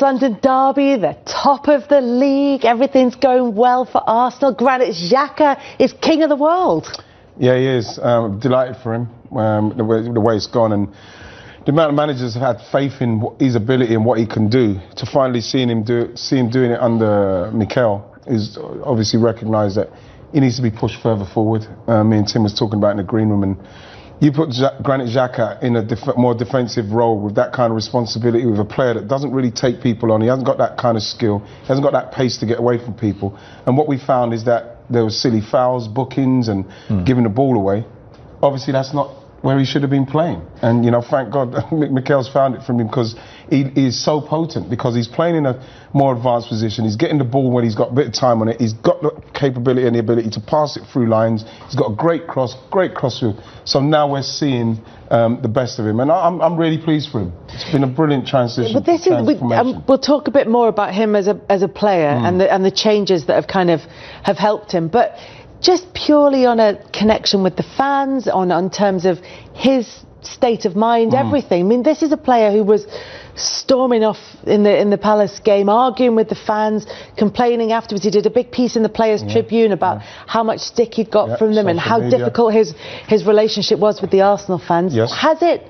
London derby, the top of the league, everything's going well for Arsenal. Granit Xhaka is king of the world. Yeah, he is. Delighted for him, the way it's gone, and the amount of managers have had faith in his ability and what he can do. To finally see him doing it under Mikel is obviously recognised that he needs to be pushed further forward. Me and Tim was talking about in the green room, and you put Granit Xhaka in a more defensive role with that kind of responsibility, with a player that doesn't really take people on. He hasn't got that kind of skill. He hasn't got that pace to get away from people. And what we found is that there were silly fouls, bookings, and giving the ball away. Obviously, that's not where he should have been playing. And, you know, thank God Mikel's found it from him, because he is so potent, because he's playing in a more advanced position. He's getting the ball when he's got a bit of time on it. He's got the capability and the ability to pass it through lines. He's got a great cross through. So now we're seeing the best of him. And I'm really pleased for him. It's been a brilliant transition. But this is, we'll talk a bit more about him as a player and the changes that have helped him. But just purely on a connection with the fans, on terms of his state of mind, everything. I mean, this is a player who was storming off in the Palace game, arguing with the fans, complaining afterwards. He did a big piece in the Players' Tribune about how much stick he'd got from them and how difficult his relationship was with the Arsenal fans. Yes. Has it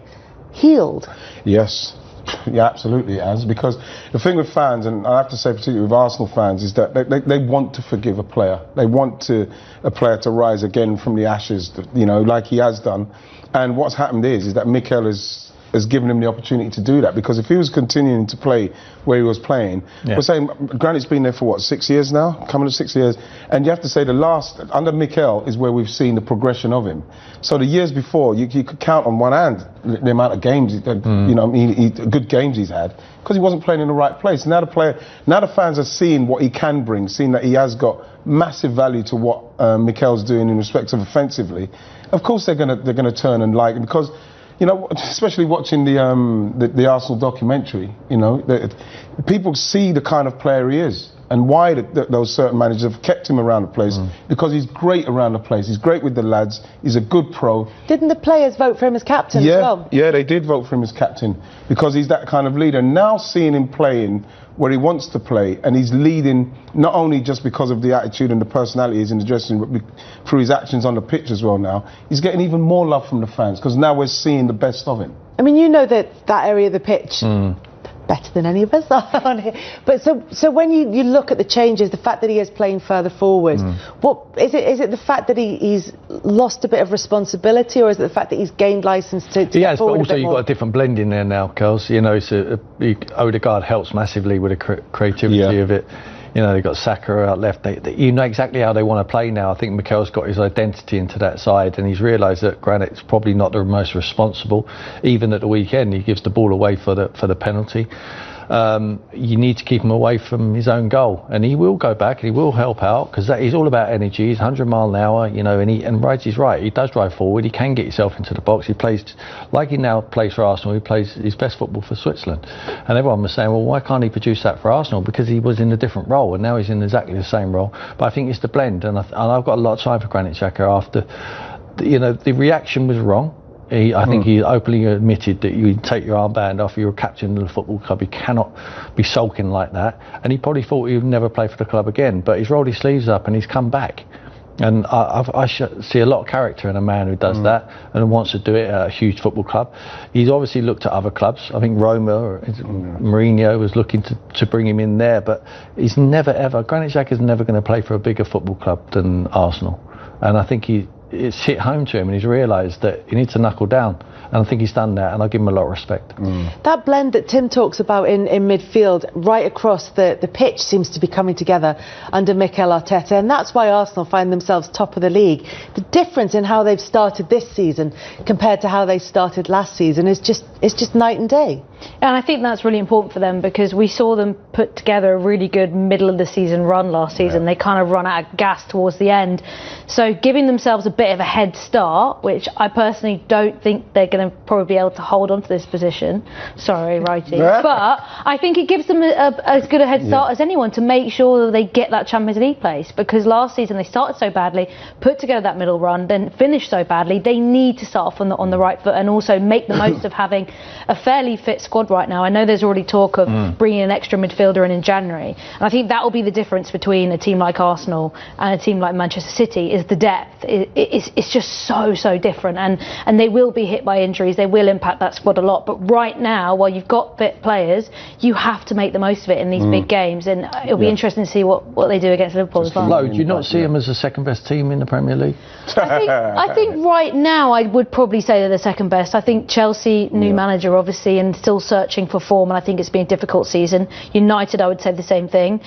healed? Yes. Yeah, absolutely it has, because the thing with fans, and I have to say particularly with Arsenal fans, is that they want to forgive a player. They want a player to rise again from the ashes, you know, like he has done. And what's happened is that Mikel has given him the opportunity to do that, because if he was continuing to play where he was playing, we're saying Granit's been there for what, 6 years now, coming to 6 years, and you have to say the last under Mikel is where we've seen the progression of him. So the years before, you could count on one hand the amount of games, you know, good games he's had, because he wasn't playing in the right place. Now the fans are seeing what he can bring, seeing that he has got massive value to what Mikel's doing in respect of offensively. Of course they're gonna turn and like him, because, you know, especially watching the Arsenal documentary, you know, people see the kind of player he is and why those certain managers have kept him around the place, because he's great around the place. He's great with the lads. He's a good pro. Didn't the players vote for him as captain as well? Yeah, they did vote for him as captain, because he's that kind of leader. Now seeing him playing where he wants to play, and he's leading not only just because of the attitude and the personality he's in the dressing room, but through his actions on the pitch as well. Now he's getting even more love from the fans, because now we're seeing the best of him. I mean, you know that area of the pitch better than any of us on here. But so when you look at the changes, the fact that he is playing further forward, what is it? Is it the fact that he's lost a bit of responsibility, or is it the fact that he's gained license to yes, forward? But also you've got a different blend in there now, Kels. You know, Odegaard helps massively with the creativity of it. You know, they've got Saka out left. You know exactly how they want to play now. I think Mikel's got his identity into that side, and he's realised that Granit's probably not the most responsible. Even at the weekend, he gives the ball away for the penalty. You need to keep him away from his own goal, and he will go back and he will help out, because he's all about energy. He's 100 mile an hour, you know, and Wright is right. He does drive forward. He can get himself into the box. He plays like he now plays for Arsenal. He plays his best football for Switzerland, and everyone was saying, well, why can't he produce that for Arsenal? Because he was in a different role, and now he's in exactly the same role. But I think it's the blend, and I've got a lot of time for Granit Xhaka after, you know, the reaction was wrong. I think he openly admitted that you take your armband off, you're a captain of the football club, you cannot be sulking like that. And he probably thought he would never play for the club again, but he's rolled his sleeves up and he's come back. And I see a lot of character in a man who does that and wants to do it at a huge football club. He's obviously looked at other clubs. I think Roma or Mourinho was looking to bring him in there, but he's never ever, Granit Xhaka is never going to play for a bigger football club than Arsenal. And I think it's hit home to him, and he's realised that he needs to knuckle down, and I think he's done that, and I give him a lot of respect. That blend that Tim talks about in midfield, right across the pitch, seems to be coming together under Mikel Arteta, and that's why Arsenal find themselves top of the league. The difference in how they've started this season compared to how they started last season is just night and day. And I think that's really important for them, because we saw them put together a really good middle of the season run last season. They kind of run out of gas towards the end, so giving themselves a bit bit of a head start, which I personally don't think they're going to probably be able to hold on to this position. Sorry, Wrighty. But I think it gives them as good a head start as anyone to make sure that they get that Champions League place, because last season they started so badly, put together that middle run, then finished so badly. They need to start off on the right foot and also make the most of having a fairly fit squad right now. I know there's already talk of bringing an extra midfielder in January, and I think that will be the difference between a team like Arsenal and a team like Manchester City, is the depth. It's just so different, and they will be hit by injuries. They will impact that squad a lot, but right now, while you've got fit players, you have to make the most of it in these big games, and it'll be interesting to see what they do against Liverpool as well. Flo, do you not see them as the second best team in the Premier League? I think right now I would probably say they're the second best. I think Chelsea, new manager obviously, and still searching for form, and I think it's been a difficult season. United, I would say the same thing.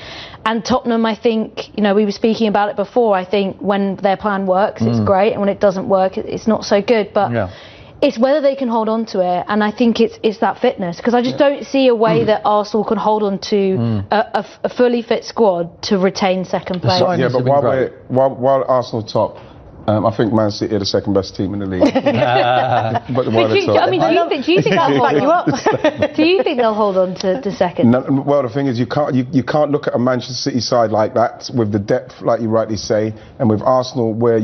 And Tottenham, I think, we were speaking about it before, I think when their plan works, it's great, and when it doesn't work, it's not so good. But it's whether they can hold on to it, and I think it's that fitness, because I just don't see a way that Arsenal can hold on to a fully fit squad to retain second place. Yeah, but while Arsenal top, I think Man City are the second best team in the league. But do you think that'll hold on? Do you think they'll hold on to second? No, well, the thing is, you can't look at a Manchester City side like that with the depth, like you rightly say, and with Arsenal, where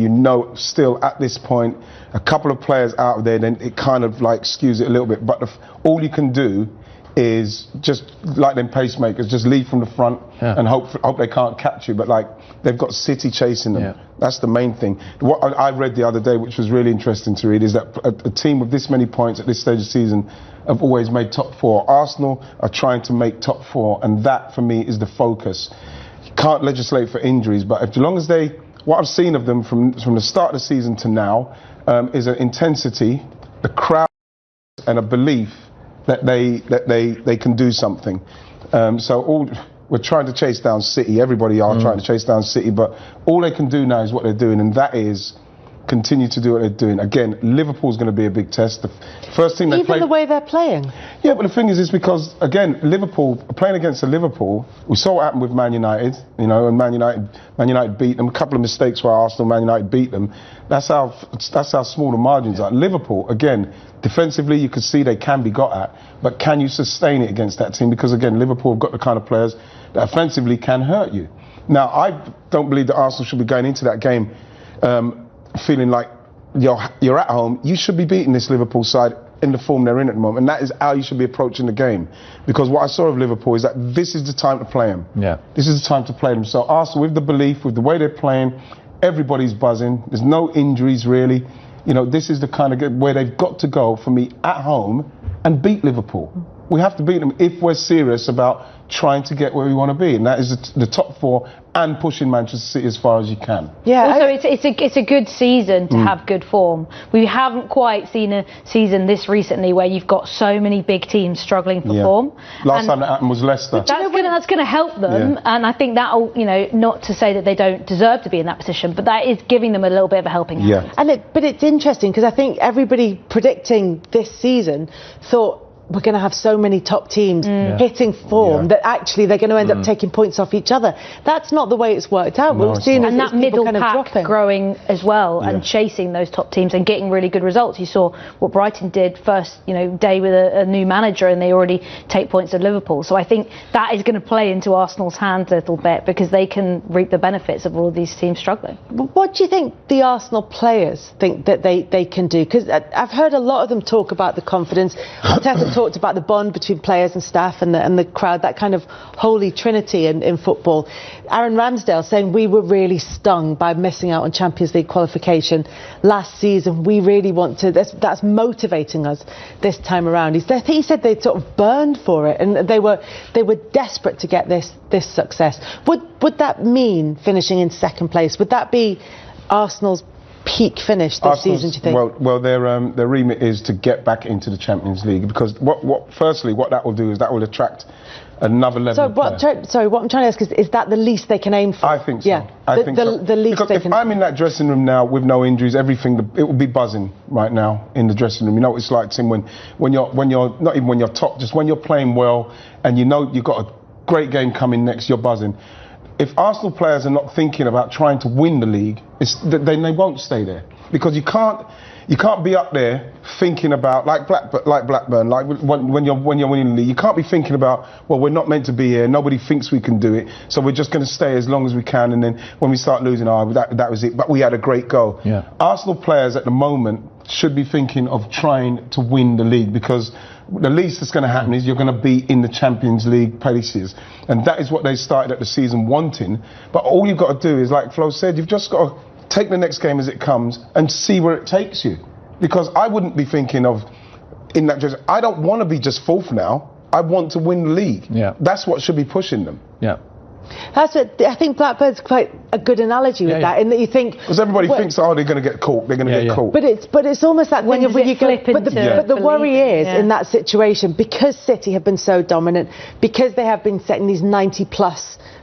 still at this point, a couple of players out of there, then it kind of like skews it a little bit. But all you can do is just like them pacemakers, just lead from the front and hope they can't catch you. But like they've got City chasing them. That's the main thing. What I read the other day, which was really interesting to read, is that a team with this many points at this stage of the season have always made top four. Arsenal are trying to make top four, and that for me is the focus. You can't legislate for injuries, but as long as what I've seen of them from the start of the season to now is an intensity, a crowd, and a belief that they can do something. We're trying to chase down City. Everybody are trying to chase down City, but all they can do now is what they're doing, and that is continue to do what they're doing. Again, Liverpool's going to be a big test. The first team they played, even the way they're playing. Yeah, but the thing is because again, Liverpool playing against Liverpool, we saw what happened with Man United. And Man United beat them. A couple of mistakes where Arsenal, Man United beat them. That's how small the margins are. Liverpool, again, defensively, you could see they can be got at, but can you sustain it against that team? Because again, Liverpool have got the kind of players that offensively can hurt you. Now, I don't believe that Arsenal should be going into that game feeling like you're at home. You should be beating this Liverpool side in the form they're in at the moment, and that is how you should be approaching the game. Because what I saw of Liverpool is that this is the time to play them. This is the time to play them. So Arsenal, with the belief, with the way they're playing, everybody's buzzing. There's no injuries really. This is the kind of game where they've got to go for me at home and beat Liverpool. We have to beat them if we're serious about trying to get where we want to be, and that is the top four and pushing Manchester City as far as you can. Also, it's a good season to have good form. We haven't quite seen a season this recently where you've got so many big teams struggling for form. Last time that happened was Leicester. That's going to help them, and I think that'll, not to say that they don't deserve to be in that position, but that is giving them a little bit of a helping hand. But it's interesting because I think everybody predicting this season thought we're going to have so many top teams hitting form that actually they're going to end up taking points off each other. That's not the way it's worked out. No, we've seen that middle pack growing as well and chasing those top teams and getting really good results. You saw what Brighton did first, day with a new manager, and they already take points at Liverpool. So I think that is going to play into Arsenal's hands a little bit because they can reap the benefits of all of these teams struggling. What do you think the Arsenal players think that they can do? Because I've heard a lot of them talk about the confidence. Arteta talked about the bond between players and staff and the crowd, that kind of holy trinity in football. Aaron Ramsdale saying we were really stung by missing out on Champions League qualification last season. We really want to, that's motivating us this time around. He said they sort of burned for it and they were desperate to get this success. Would that mean finishing in second place? Would that be Arsenal's peak finish this season, do you think? Well, their remit is to get back into the Champions League, because firstly what that will do is that will attract another level of player. Sorry, what I'm trying to ask is that the least they can aim for? I think so. Yeah, I think so. The least because they if can. I'm in that dressing room now with no injuries, everything, it will be buzzing right now in the dressing room. You know what it's like, Tim, when you're not even when you're top, just when you're playing well and you know you've got a great game coming next, you're buzzing. if Arsenal players are not thinking about trying to win the league, then they won't stay there, because you can't be up there thinking about like Blackburn, like when you're winning the league. You can't be thinking about, well, we're not meant to be here. Nobody thinks we can do it, so we're just going to stay as long as we can. And then when we start losing, that was it. But we had a great goal. Yeah. Arsenal players at the moment should be thinking of trying to win the league, because the least that's going to happen is you're going to be in the Champions League places, and that is what they started at the season wanting. But all you've got to do is, like Flo said, you've just got to take the next game as it comes and see where it takes you. Because I wouldn't be thinking of, in that just, I don't want to be just fourth now. I want to win the league. Yeah. That's what should be pushing them. Yeah. That's what I think. Blackburn's quite a good analogy with that, in that you think, because everybody thinks, oh, they're going to get caught. They're going to get caught. But it's almost that thing of when you go. But the worry is in that situation, because City have been so dominant, because they have been setting these 90+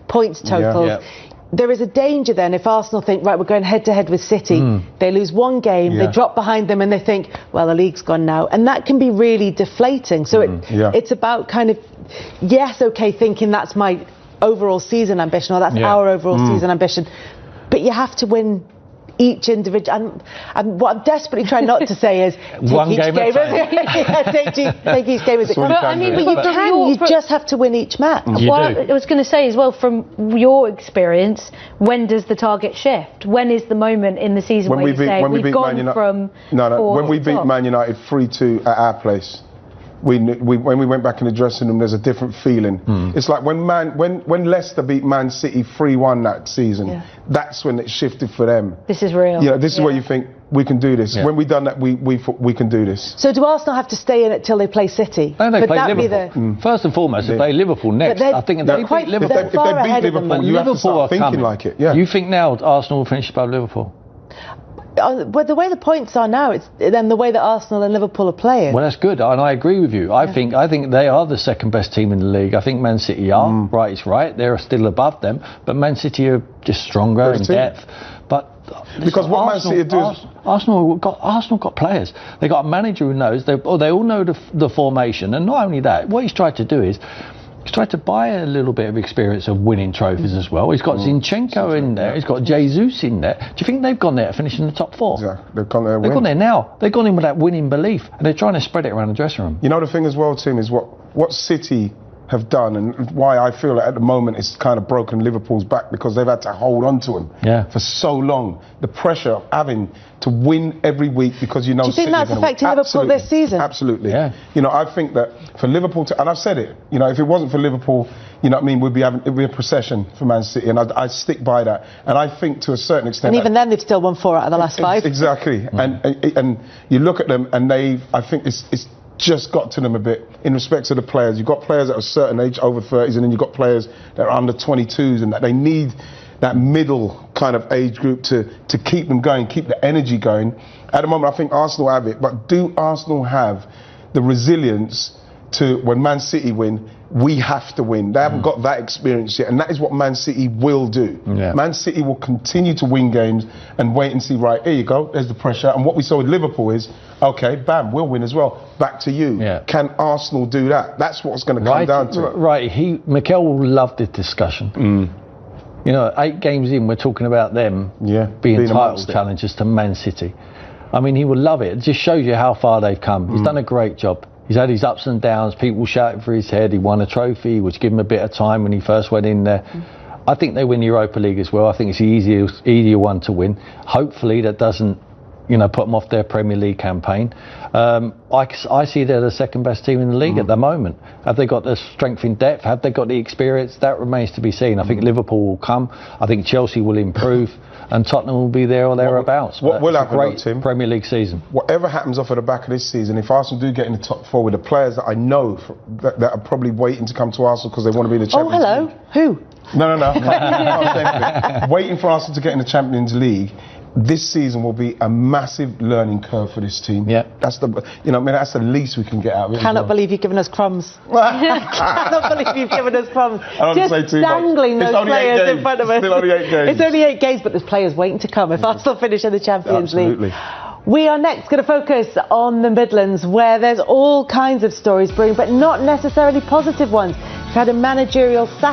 points totals. Yeah. There is a danger then if Arsenal think, right, we're going head to head with City, they lose one game, they drop behind them, and they think, well, the league's gone now, and that can be really deflating. So it's about kind of, yes, okay, thinking that's my overall season ambition, or that's our overall season ambition, but you have to win each individual. And what I'm desperately trying not to say is one game take each game as it comes. I mean, you just have to win each match. I was going to say as well, from your experience, when does the target shift? When is the moment in the season where you say we've gone from when we beat Man United 3-2 at our place? When we went back in the dressing room, there's a different feeling. It's like when Leicester beat Man City 3-1 that season, that's when it shifted for them. This is real. This is where you think, we can do this. When we done that, we can do this. So do Arsenal have to stay in it till they play City? No, they play Liverpool. First and foremost, they play Liverpool next. I think they beat Liverpool. If they beat Liverpool, you have to start thinking like it. Yeah. You think now Arsenal will finish above Liverpool? But the way the points are now, it's then the way that Arsenal and Liverpool are playing. Well, that's good, and I agree with you. I think they are the second best team in the league. I think Man City are. Right, it's right. They're still above them, but Man City are just stronger in depth. But because what Man City do is Arsenal got players. They got a manager who knows. They all know the formation, and not only that, what he's tried to do is, he's tried to buy a little bit of experience of winning trophies as well. He's got Zinchenko in there. He's got Jesus in there. Do you think they've gone there to finish in the top four? Yeah, they've gone there. They've gone there now. They've gone in with that winning belief, and they're trying to spread it around the dressing room. You know, the thing as well, Tim, is what City have done, and why I feel that at the moment it's kind of broken Liverpool's back, because they've had to hold on to him for so long. The pressure of having to win every week, because you know. Do you think that's affecting Liverpool this season? Absolutely. Yeah. You know, I think that for Liverpool to, and I've said it, you know, if it wasn't for Liverpool, you know what I mean, it'd be a procession for Man City, and I stick by that. And I think to a certain extent. And even then, they've still won 4 out of the last 5. Exactly. And you look at them, and I think it's just got to them a bit in respect to the players. You've got players at a certain age, over 30s, and then you've got players that are under 22s, and that they need that middle kind of age group to keep them going, keep the energy going. At the moment, I think Arsenal have it, but do Arsenal have the resilience to, when Man City win, we have to win? They haven't got that experience yet, and that is what Man City will do. Man City will continue to win games and wait and see, right, here you go, there's the pressure. And what we saw with Liverpool is, okay, bam, we'll win as well. Back to you. Can Arsenal do that? That's what's going to come down to. Right, Mikel will love this discussion. You know, 8 games in, we're talking about them being title challengers to Man City. I mean, he would love it. It just shows you how far they've come. He's done a great job. He's had his ups and downs, people shouting for his head. He won a trophy, which gave him a bit of time when he first went in there. I think they win the Europa League as well. I think it's the easier one to win. Hopefully that doesn't, you know, put them off their Premier League campaign. I see they're the second best team in the league at the moment. Have they got the strength in depth? Have they got the experience? That remains to be seen. I think Liverpool will come. I think Chelsea will improve. And Tottenham will be there or thereabouts. What will happen, great Tim? Premier League season. Whatever happens off of the back of this season, if Arsenal do get in the top 4 with the players that I know that are probably waiting to come to Arsenal because they want to be in the Champions League. Who? No. Waiting for Arsenal to get in the Champions League. This season will be a massive learning curve for this team. That's that's the least we can get out of it. Cannot believe you've given us crumbs. Cannot believe you've given us crumbs. Just dangling those players in front of us. Still only 8 games. It's only 8 games, but there's players waiting to come if Arsenal finish in the Champions League. We are next going to focus on the Midlands, where there's all kinds of stories brewing, but not necessarily positive ones. We've had a managerial sack